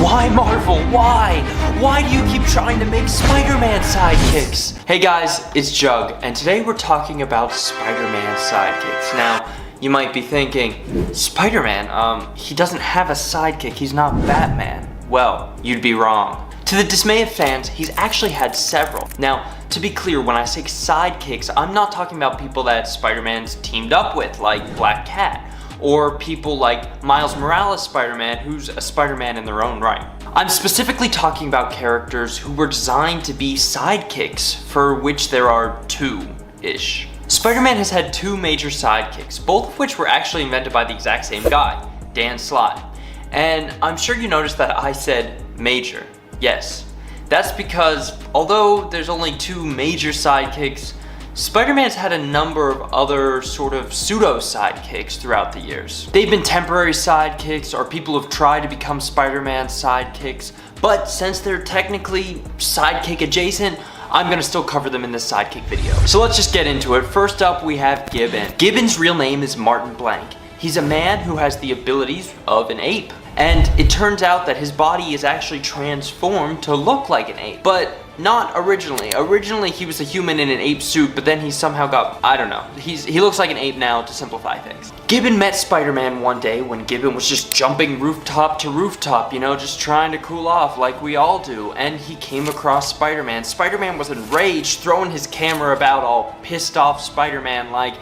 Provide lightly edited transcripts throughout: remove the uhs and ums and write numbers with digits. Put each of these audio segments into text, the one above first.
Why, Marvel? Why? Why do you keep trying to make Spider-Man sidekicks? Hey guys, it's Jug, and today we're talking about Spider-Man sidekicks. Now, you might be thinking, Spider-Man, he doesn't have a sidekick, he's not Batman. Well, you'd be wrong. To the dismay of fans, he's actually had several. Now, to be clear, when I say sidekicks, I'm not talking about people that Spider-Man's teamed up with, like Black Cat, or people like Miles Morales Spider-Man, who's a Spider-Man in their own right. I'm specifically talking about characters who were designed to be sidekicks, for which there are two-ish. Spider-Man has had two major sidekicks, both of which were actually invented by the exact same guy, Dan Slott. And I'm sure you noticed that I said major. Yes, that's because although there's only two major sidekicks, Spider-Man's had a number of other sort of pseudo-sidekicks throughout the years. They've been temporary sidekicks, or people have tried to become Spider-Man's sidekicks, but since they're technically sidekick adjacent, I'm gonna still cover them in this sidekick video. So let's just get into it. First up, we have Gibbon. Gibbon's real name is Martin Blank. He's a man who has the abilities of an ape. And it turns out that his body is actually transformed to look like an ape, but not originally. Originally, he was a human in an ape suit, but then he somehow got, I don't know. He looks like an ape now, to simplify things. Gibbon met Spider-Man one day when Gibbon was just jumping rooftop to rooftop, you know, just trying to cool off like we all do. And he came across Spider-Man. Spider-Man was enraged, throwing his camera about all pissed off Spider-Man like,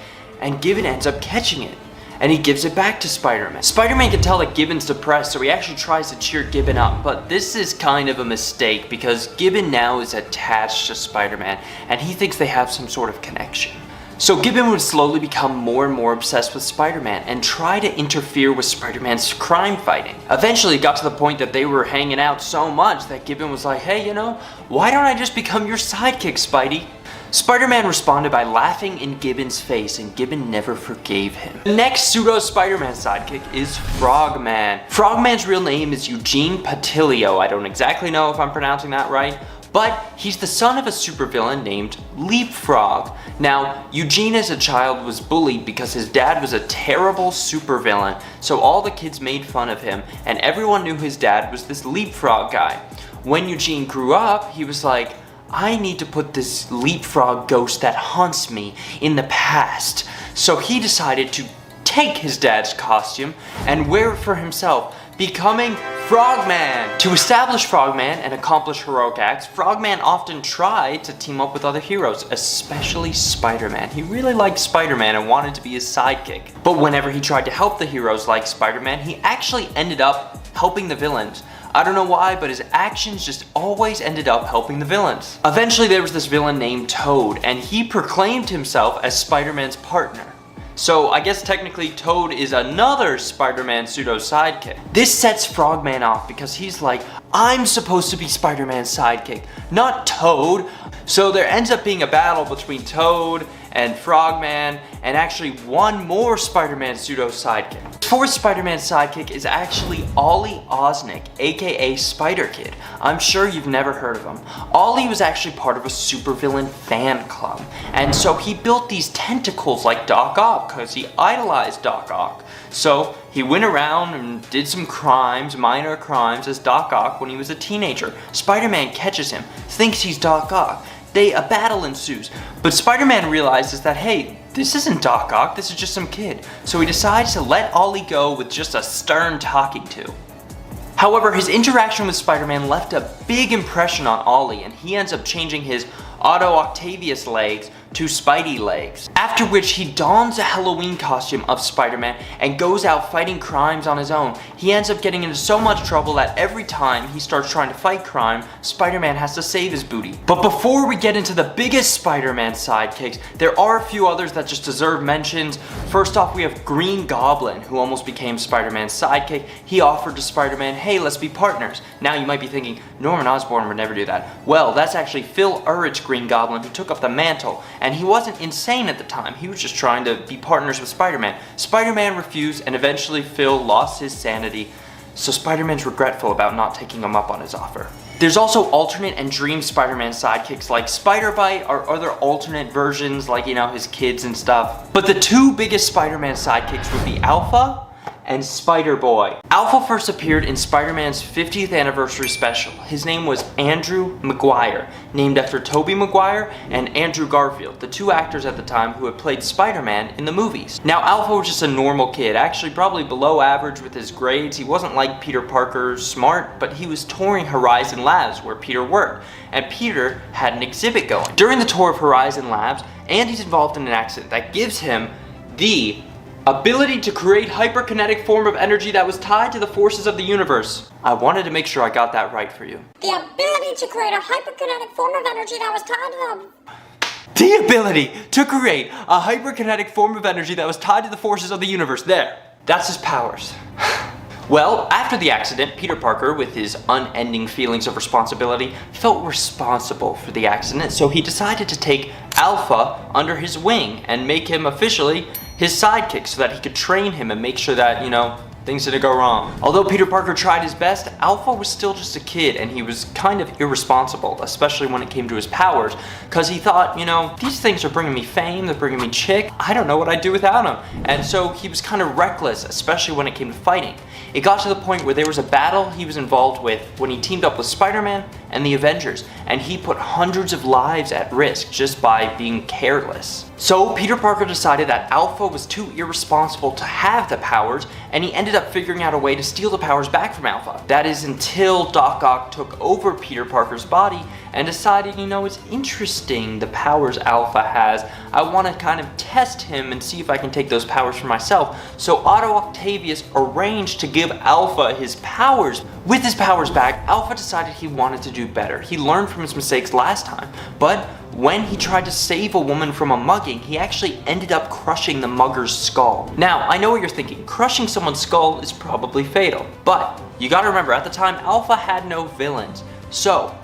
and Gibbon ends up catching it. And he gives it back to Spider-Man. Spider-Man can tell that Gibbon's depressed, so he actually tries to cheer Gibbon up, but this is kind of a mistake because Gibbon now is attached to Spider-Man, and he thinks they have some sort of connection. So Gibbon would slowly become more and more obsessed with Spider-Man and try to interfere with Spider-Man's crime fighting. Eventually it got to the point that they were hanging out so much that Gibbon was like, hey, you know, why don't I just become your sidekick, Spidey? Spider-Man responded by laughing in Gibbon's face, and Gibbon never forgave him. The next pseudo-Spider-Man sidekick is Frogman. Frogman's real name is Eugene Patilio. I don't exactly know if I'm pronouncing that right, but he's the son of a supervillain named Leapfrog. Now, Eugene as a child was bullied because his dad was a terrible supervillain, so all the kids made fun of him, and everyone knew his dad was this Leapfrog guy. When Eugene grew up, he was like, I need to put this leapfrog ghost that haunts me in the past. So he decided to take his dad's costume and wear it for himself, becoming Frogman. To establish Frogman and accomplish heroic acts, Frogman often tried to team up with other heroes, especially Spider-Man. He really liked Spider-Man and wanted to be his sidekick. But whenever he tried to help the heroes like Spider-Man, he actually ended up helping the villains. I don't know why, but his actions just always ended up helping the villains. Eventually there was this villain named Toad, and he proclaimed himself as Spider-Man's partner. So I guess technically Toad is another Spider-Man pseudo-sidekick. This sets Frogman off because he's like, I'm supposed to be Spider-Man's sidekick, not Toad. So there ends up being a battle between Toad and Frogman, and actually one more Spider-Man pseudo-sidekick. Fourth Spider-Man sidekick is actually Ollie Osnick, aka Spider-Kid. I'm sure you've never heard of him. Ollie was actually part of a supervillain fan club, and so he built these tentacles like Doc Ock because he idolized Doc Ock. So he went around and did some crimes, minor crimes, as Doc Ock when he was a teenager. Spider-Man catches him, thinks he's Doc Ock. A battle ensues, but Spider-Man realizes that, hey, this isn't Doc Ock, this is just some kid. So he decides to let Ollie go with just a stern talking to. However, his interaction with Spider-Man left a big impression on Ollie, and he ends up changing his Otto Octavius legs to Spidey legs. After which he dons a Halloween costume of Spider-Man and goes out fighting crimes on his own. He ends up getting into so much trouble that every time he starts trying to fight crime, Spider-Man has to save his booty. But before we get into the biggest Spider-Man sidekicks, there are a few others that just deserve mentions. First off, we have Green Goblin, who almost became Spider-Man's sidekick. He offered to Spider-Man, hey, let's be partners. Now you might be thinking, Norman Osborn would never do that. Well, that's actually Phil Urich Green Goblin who took up the mantle. And he wasn't insane at the time, he was just trying to be partners with Spider-Man. Spider-Man refused, and eventually Phil lost his sanity, so Spider-Man's regretful about not taking him up on his offer. There's also alternate and dream Spider-Man sidekicks like Spider-Bite or other alternate versions like, you know, his kids and stuff. But the two biggest Spider-Man sidekicks would be Alpha and Spider-Boy. Alpha first appeared in Spider-Man's 50th anniversary special. His name was Andrew Maguire, named after Tobey Maguire and Andrew Garfield, the two actors at the time who had played Spider-Man in the movies. Now, Alpha was just a normal kid, actually probably below average with his grades. He wasn't like Peter Parker smart, but he was touring Horizon Labs where Peter worked, and Peter had an exhibit going. During the tour of Horizon Labs, Andy's involved in an accident that gives him the ability to create hyperkinetic form of energy that was tied to the forces of the universe. I wanted to make sure I got that right for you. The ability to create a hyperkinetic form of energy that was tied to The ability to create a hyperkinetic form of energy that was tied to the forces of the universe. There. That's his powers. Well, after the accident, Peter Parker, with his unending feelings of responsibility, felt responsible for the accident, so he decided to take Alpha under his wing and make him officially his sidekick so that he could train him and make sure that, things didn't go wrong. Although Peter Parker tried his best, Alpha was still just a kid, and he was kind of irresponsible, especially when it came to his powers, because he thought, these things are bringing me fame, they're bringing me chick, I don't know what I'd do without them. And so he was kind of reckless, especially when it came to fighting. It got to the point where there was a battle he was involved with when he teamed up with Spider-Man and the Avengers, and he put hundreds of lives at risk just by being careless. So Peter Parker decided that Alpha was too irresponsible to have the powers, and he ended up figuring out a way to steal the powers back from Alpha. That is until Doc Ock took over Peter Parker's body and decided, it's interesting the powers Alpha has. I want to kind of test him and see if I can take those powers for myself. So Otto Octavius arranged to give Alpha his powers. With his powers back, Alpha decided he wanted to do better. He learned from his mistakes last time, but when he tried to save a woman from a mugging, he actually ended up crushing the mugger's skull. Now, I know what you're thinking. Crushing someone's skull is probably fatal, but you gotta remember, at the time, Alpha had no villains. So,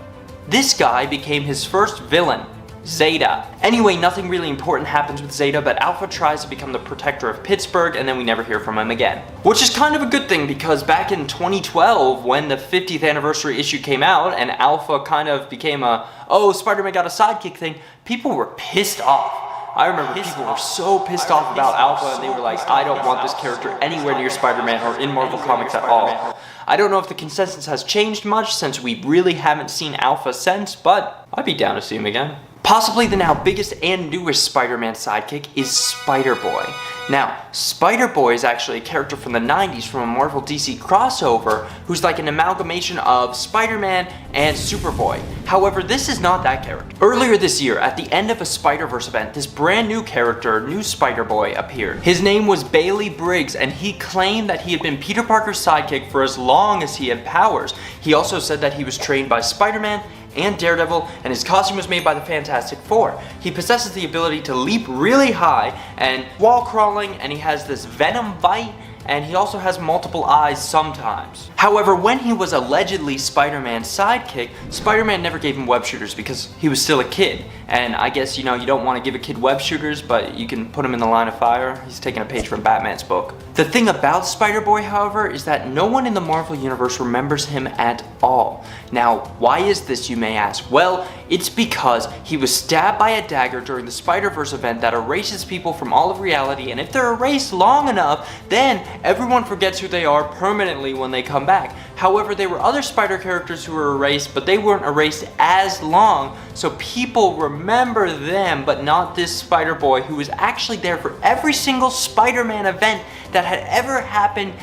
this guy became his first villain, Zeta. Anyway, nothing really important happens with Zeta, but Alpha tries to become the protector of Pittsburgh, and then we never hear from him again. Which is kind of a good thing, because back in 2012, when the 50th anniversary issue came out, and Alpha kind of became oh, Spider-Man got a sidekick thing, people were pissed off. I remember people were so pissed off about Alpha, and they were like, I don't want this character anywhere near Spider-Man or in Marvel Comics at all. I don't know if the consensus has changed much, since we really haven't seen Alpha since, but I'd be down to see him again. Possibly the now biggest and newest Spider-Man sidekick is Spider-Boy. Now, Spider-Boy is actually a character from the 90s from a Marvel DC crossover who's like an amalgamation of Spider-Man and Superboy. However, this is not that character. Earlier this year, at the end of a Spider-Verse event, this brand new character, new Spider-Boy, appeared. His name was Bailey Briggs, and he claimed that he had been Peter Parker's sidekick for as long as he had powers. He also said that he was trained by Spider-Man and Daredevil, and his costume was made by the Fantastic Four. He possesses the ability to leap really high and wall crawling, and he has this venom bite, and he also has multiple eyes sometimes. However, when he was allegedly Spider-Man's sidekick, Spider-Man never gave him web shooters because he was still a kid. And I guess, you don't want to give a kid web shooters, but you can put him in the line of fire. He's taking a page from Batman's book. The thing about Spider-Boy, however, is that no one in the Marvel Universe remembers him at all. Now, why is this, you may ask? Well, it's because he was stabbed by a dagger during the Spider-Verse event that erases people from all of reality, and if they're erased long enough, then everyone forgets who they are permanently when they come back. However, there were other Spider characters who were erased, but they weren't erased as long, so people remember them, but not this Spider-Boy, who was actually there for every single Spider-Man event that had ever happened,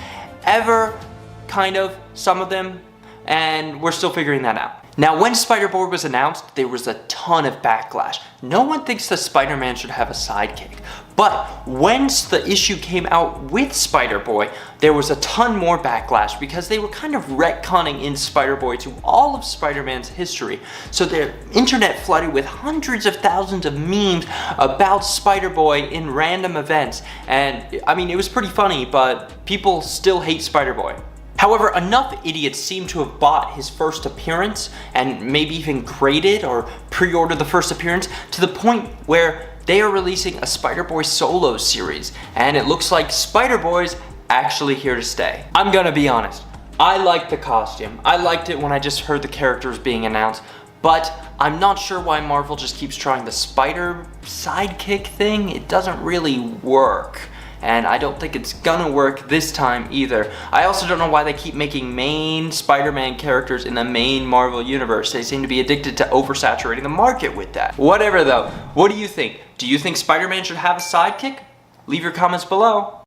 ever, kind of, some of them, and we're still figuring that out. Now, when Spider-Boy was announced, there was a ton of backlash. No one thinks that Spider-Man should have a sidekick. But once the issue came out with Spider-Boy, there was a ton more backlash because they were kind of retconning in Spider-Boy to all of Spider-Man's history. So the internet flooded with hundreds of thousands of memes about Spider-Boy in random events. And I mean, it was pretty funny, but people still hate Spider-Boy. However, enough idiots seem to have bought his first appearance and maybe even graded or pre-ordered the first appearance to the point where they are releasing a Spider-Boy solo series, and it looks like Spider-Boy's actually here to stay. I'm gonna be honest, I liked the costume. I liked it when I just heard the characters being announced, but I'm not sure why Marvel just keeps trying the Spider sidekick thing. It doesn't really work. and I don't think it's gonna work this time either. I also don't know why they keep making main Spider-Man characters in the main Marvel universe. They seem to be addicted to oversaturating the market with that. Whatever though, what do you think? Do you think Spider-Man should have a sidekick? Leave your comments below.